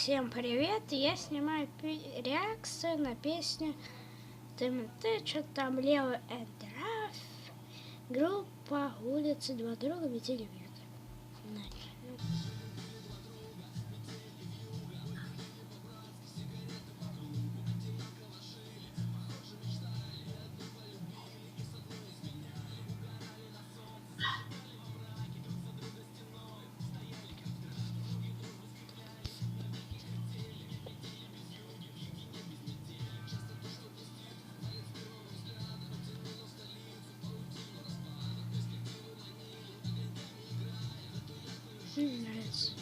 Всем привет! Я снимаю реакцию на песню Метель, что там левый эндраф. Группа улицы два друга Метель и вьюга. Мне нравится.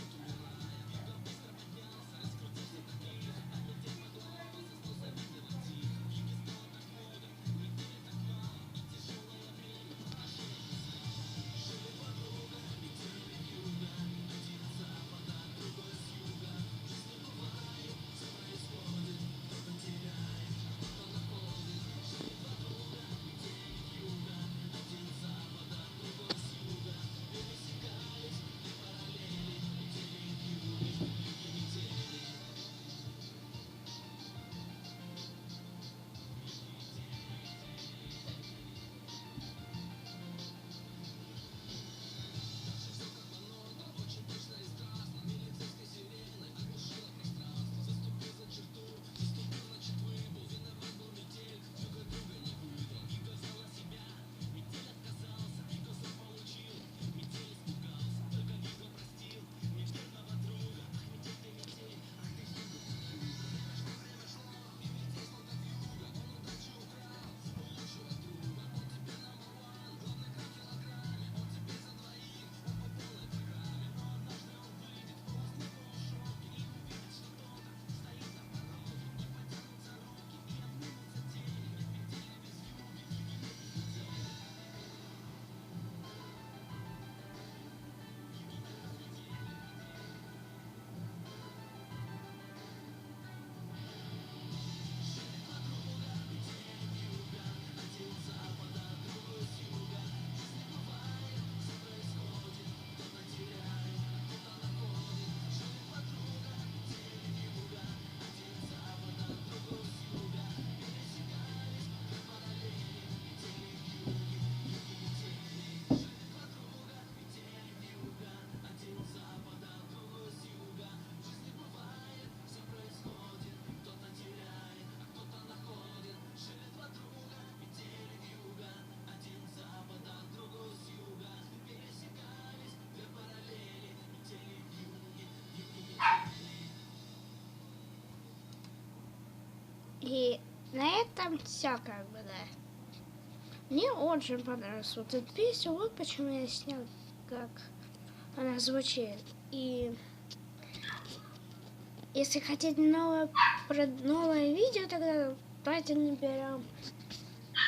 И на этом все как бы, да. Мне очень понравилась вот эта песня, вот почему я снял, как она звучит. И если хотите новое видео, тогда давайте наберем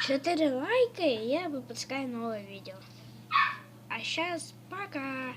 4 лайка, и я выпускаю новое видео. А сейчас пока!